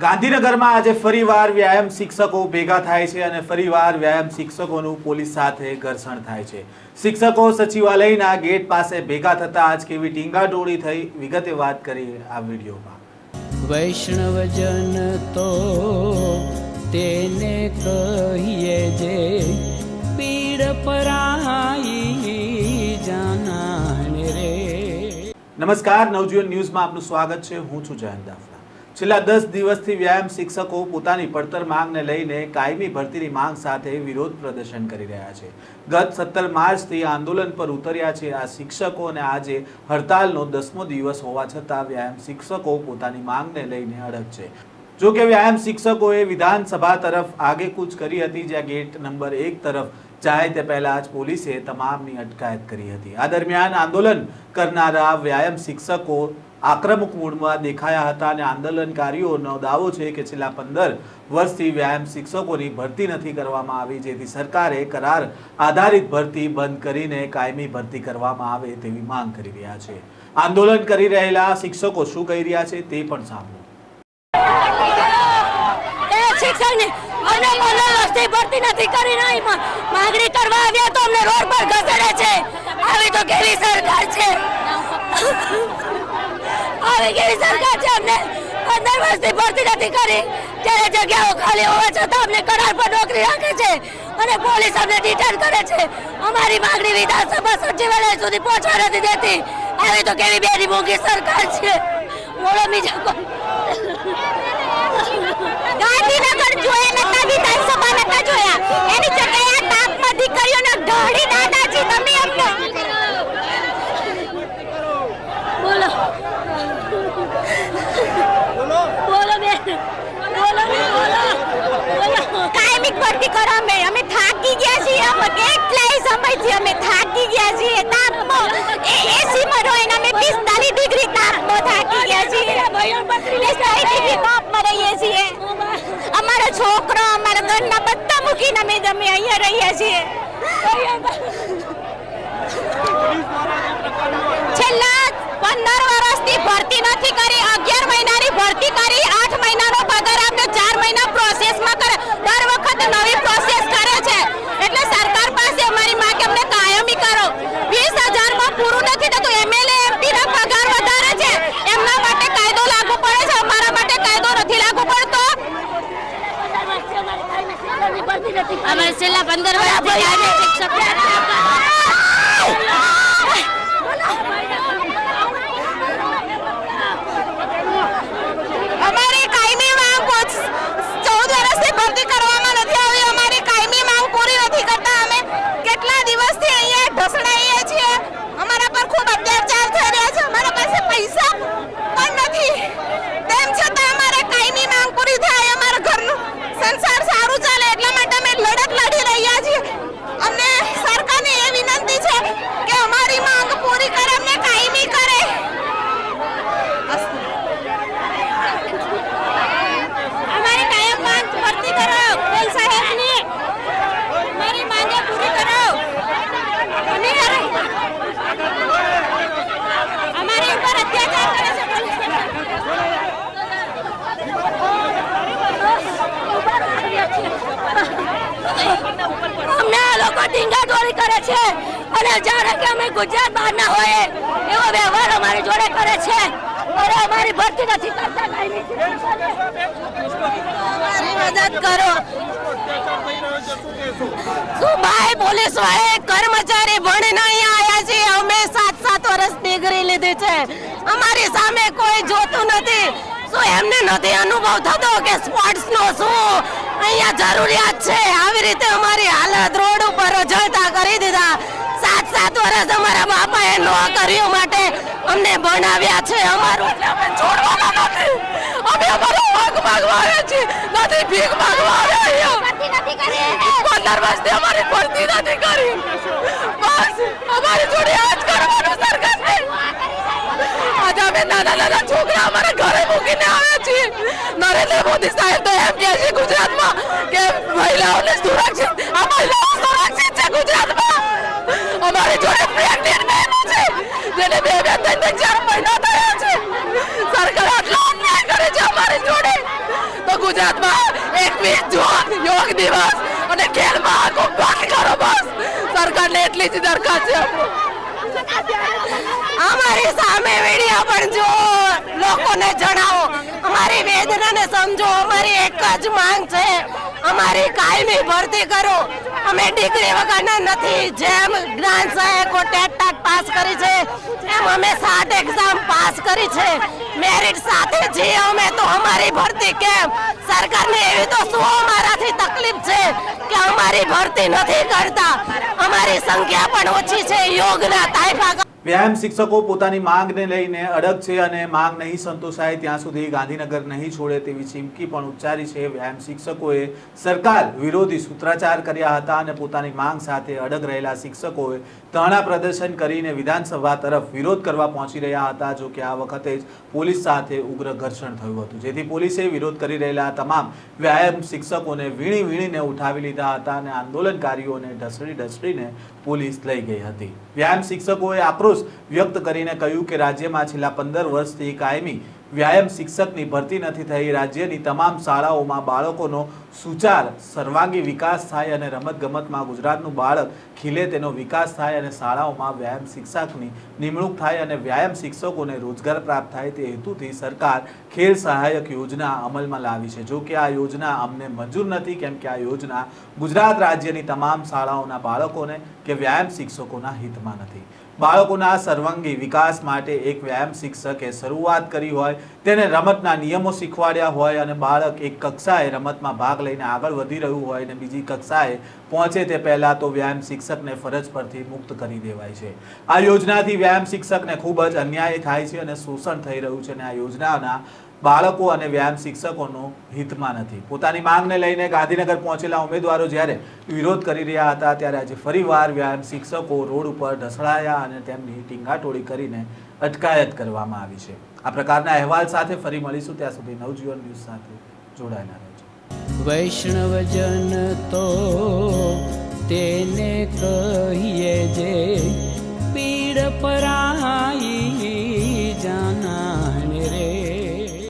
ગાંધીનગરમાં આજે ફરીવાર વ્યાયામ શિક્ષકો ભેગા થાય છે અને ફરીવાર વ્યાયામ શિક્ષકોનું પોલીસ સાથે ઘર્ષણ થાય છે। શિક્ષકો સચિવાલયના ગેટ પાસે ભેગા થતા આજ કેવી ટીંગાટોળી થઈ વિગતે વાત કરીએ આ વિડીયોમાં। વૈષ્ણવજન તો તેને કહીએ જે પીડ પરાઈ જાનાને રે। નમસ્કાર, નવજીવન ન્યૂઝમાં આપનું સ્વાગત છે। હું છું જયંત દાફડા। છેલ્લા 10 દિવસથી વ્યાયામ શિક્ષકો પોતાની પડતર માંગને લઈને કાયમી ભરતીની માંગ સાથે વિરોધ પ્રદર્શન કરી રહ્યા છે। ગત 17 માર્ચથી આંદોલન પર ઉતર્યા છે આ શિક્ષકો અને આજે હડતાલનો 10મો દિવસ હોવા છતાં વ્યાયામ શિક્ષકો પોતાની માંગને લઈને અડગ છે। જો કે વ્યાયામ શિક્ષકોએ વિધાનસભા તરફ આગેકૂચ કરી હતી, જ્યાં ગેટ નંબર 1 તરફ જાય તે પહેલા જ પોલીસે તમામની અટકાયત કરી હતી। આ દરમિયાન આંદોલન કરનારા વ્યાયામ શિક્ષકો આક્રમક મૂડમાં દેખાયા હતા અને આંદોલનકારીઓનો દાવો છે કે છેલ્લા 15 વર્ષથી વ્યાયામ શિક્ષકોની ભરતી નથી કરવામાં આવી, જેથી સરકારે કરાર આધારિત ભરતી બંધ કરીને કાયમી ભરતી કરવામાં આવે તેવી માંગ કરી રહ્યા છે। આંદોલન કરી રહેલા શિક્ષકો શું કહી રહ્યા છે તે પણ સાંભળો। અને 15 વર્ષથી ભરતી નથી કરી નહીં, માંગણી કરવા આવ્યા તો અમને રોડ પર ઘસેડે છે। આવી તો કેવી સરકાર છે? આવી કેવી સરકાર છે? અમને 15 વર્ષથી ભરતી નથી કરી, ત્યારે જગ્યાઓ ખાલી હોવા છતાં અમને કરાર પર નોકરી રાખે છે અને પોલીસ અમને ડિટેન કરે છે। અમારી માંગણી વિધાનસભા સચિવાલય સુધી પહોંચવા નથી દેતી। આવી તો કેવી બેરી મોંઘી સરકાર છે? બોલો બીજા કોઈ? ગાંધીનગર જોયા નતા, વિધાનસભા નતા જોયા, એની જગ્યાએ આ તાપમાં દીકરીઓને ઢળી દાદાજી તમે અમને બોલો બોલો બેન, બોલો કાયમી ભરતી કરો। અમે થાકી ગયા છીએ, અમે કેટલાય સમયથી અમે થાકી ગયા છીએ તાપમાં। એસીમાં રહીને અમે 45 ડિગ્રી તાપમાં થાકી ગયા છીએ, 45 ડિગ્રી તાપમાં રહીએ છીએ। અમારા છોકરા, અમારા ઘરના બધા મૂકીને અમે અહીંયા રહીએ છીએ। છેલ્લા 15 વર્ષથી ભરતી નથી કરી, 11 મહિનાની ભરતી કરી, 8 મહિનાનો પગાર આપ્યો, 4 મહિના પ્રોસેસમાં કરે, દર વખતે નવી પ્રોસેસ કરે છે। એટલે સરકાર પાસે અમારી માંગ અમને કાયમી કરો। 20,000 માં પૂરું નથી થતું, એમએલએ એમપી ના પગાર વધારે છે, એમના માટે કાયદો લાગુ પડે છે, અમારા માટે કાયદો નથી લાગુ પડતો। અમે છેલ્લા 15 વર્ષથી કાયમી શિક્ષક અમારી કાયમી માંગ 14 વર્ષથી ભરતી કરવામાં નથી આવી, અમારી કાયમી માંગ પૂરી નથી કરતા। અમે કેટલા દિવસથી અહીંયા ઢસડાઈએ છીએ, અમારા પર ખૂબ અત્યાચાર થઈ રહ્યા છે, અમારા પાસે પૈસા પણ નથી, તેમ છતાં અમારે કાયમી માંગ પૂરી થાય, અમારા ઘરનું સંસાર સારું ચાલે એટલા માટે અમે લડત લડી રહ્યા છીએ। અમને સરકારને એ વિનંતી છે કે અમારી માંગ પૂરી કરે, અમને કાયમી કરે। અમારી કાયમ માંગ ભરતી કરો, કોલ સાહેબની અમારી માંગે પૂરી કરો। અને અમારી ઉપર અત્યાચાર કરે છે પોલીસ। અમને આ લોકો ટીંગાટોળી કરે છે અને જાણે કે અમે ગુજરાત બહારના હોય એવો વ્યવહાર અમારી જોડે કરે છે અને અમારી ભરતી નથી કરતા। અમારી મદદ કરો। શું ભાઈ, પોલીસ વાળા કર્મચારી ભણીને અહીંયા આવ્યા છે, અમે 7 વર્ષ ડિગ્રી લીધી છે, અમારી સામે કોઈ જોતું નથી। શું એમને નથી અનુભવ થતો કે સ્પોર્ટ્સ નો શું અહીંયા જરૂરિયાત છે? આવી રીતે અમારી હાલત રોડ ઉપર જળતા કરી દીધા। 7 વર્ષ અમારા બાપાએ નોકરીઓ માટે અમને ભણાવ્યા છે, અમારું અમે છોડવાના નથી। અમે અમારો હક માંગવા આવ્યા છીએ, નથી ભીખ માંગવા આવ્યા। 15 વર્ષથી અમારી ભરતી નથી કરી, બસ અમારી જોડે આજ કરવાનું સરકાર છે। આજે અમે નાના છોકરા અમારા ઘરે મૂકીને આવ્યા છીએ। નરેન્દ્ર મોદી સાહેબ તો એમ કહે છે ગુજરાતમાં કે મહિલાઓને સુરક્ષિત, આ મહિલાઓ સુરક્ષિત છે ગુજરાતમાં। અમારી જોડે પ્રેગ્નેન્ટ બહેનો છે જેને 2, 3, 4 મહિના થયા છે। સરકાર આટલો અન્યાય કરે છે અમારી જોડે। ગુજરાતમાં 21 જૂન યોગ દિવસ અને ખેલ મહાકુંભ બંધ કરો બસ. સરકારને એટલી જ દરખાસ્ત છે. અમારી સામે વિડીયો પણ જો, લોકોને જણાવો, અમારી વેદનાને સમજો. અમારી એક જ માંગ છે, અમારી કાયમી ભરતી કરો. અમે ડિગ્રી વગરના નથી. જેમ જ્ઞાન સહાયકો ટેટ પાસ કરી છે એમ અમે 7 એક્ઝામ પાસ કરી છે. મેરિટ સાથે છીએ અમે, તો અમારી ભરતી કેમ? સરકારને એવી તો શું અમારાથી તકલીફ છે કે અમારી ભરતી નથી કરતા? અમારી સંખ્યા પણ ઓછી છે. યોગના તાઇફા વ્યાયામ શિક્ષકો પોતાની માંગને લઈને અડગ છે અને માંગ નહીં સંતોષાય ત્યાં સુધી ગાંધીનગર નહીં છોડે તેવી ચીમકી પણ ઉચ્ચારી છે. વ્યાયામ શિક્ષકોએ સરકાર વિરોધી સૂત્રાચાર કર્યા હતા અને પોતાની માંગ સાથે અડગ રહેલા શિક્ષકોએ ધરણા પ્રદર્શન કરીને વિધાનસભા તરફ વિરોધ કરવા પહોંચી રહ્યા હતા. જો કે આ વખતે જ પોલીસ સાથે ઉગ્ર ઘર્ષણ થયું હતું, જેથી પોલીસે વિરોધ કરી રહેલા તમામ વ્યાયામ શિક્ષકોને વીણીને ઉઠાવી લીધા હતા અને આંદોલનકારીઓને ઢસડીને પોલીસ લઈ ગઈ હતી. વ્યાયામ શિક્ષકોએ આક્રોશ વ્યક્ત કરીને કહ્યું કે રાજ્યમાં છેલ્લા 15 વર્ષથી કાયમી વ્યાયામ શિક્ષકની ભરતી નથી થઈ. રાજ્યની તમામ શાળાઓમાં બાળકોનો સુચાર સર્વાંગી વિકાસ થાય અને રમતગમતમાં ગુજરાતનું બાળક ખીલે તેનો વિકાસ થાય અને શાળાઓમાં વ્યાયામ શિક્ષકની નિમણૂક થાય અને વ્યાયામ શિક્ષકોને રોજગાર પ્રાપ્ત થાય તે હેતુથી સરકાર ખેલ સહાયક યોજના અમલમાં લાવી છે. જો કે આ યોજના અમને મંજૂર નથી, કેમ કે આ યોજના ગુજરાત રાજ્યની તમામ શાળાઓના બાળકોને કે વ્યાયામ શિક્ષકોના હિતમાં નથી. બાળકોના સર્વાંગી વિકાસ માટે એક વ્યાયામ શિક્ષકે શરૂઆત કરી હોય, તેને રમતના નિયમો શીખવાડ્યા હોય અને બાળક એક કક્ષાએ રમતમાં ભાગ લઈને આગળ વધી રહ્યું હોય અને બીજી કક્ષાએ પહોંચે તે પહેલાં તો વ્યાયામ શિક્ષકને ફરજ પરથી મુક્ત કરી દેવાય છે. આ યોજનાથી વ્યાયામ શિક્ષકને ખૂબ જ અન્યાય થાય છે અને શોષણ થઈ રહ્યું છે અને આ યોજનાના બાળકો અને વ્યાયામ શિક્ષકોનો હિતમાં નથી. પોતાની માંગને લઈને ગાંધીનગર પહોંચેલા ઉમેદવારો જ્યારે વિરોધ કરી રહ્યા હતા ત્યારે આજે ફરીવાર વ્યાયામ શિક્ષકો રોડ ઉપર ઢસડાયા અને તેમની ટીંગાટોળી કરીને અટકાયત કરવામાં આવી છે. આ પ્રકારના અહેવાલ સાથે ફરી મળીશું. ત્યાં સુધી નવજીવન ન્યૂઝ સાથે જોડાયેલા રહેજો. વૈષ્ણવજન તો તેને કહીએ જે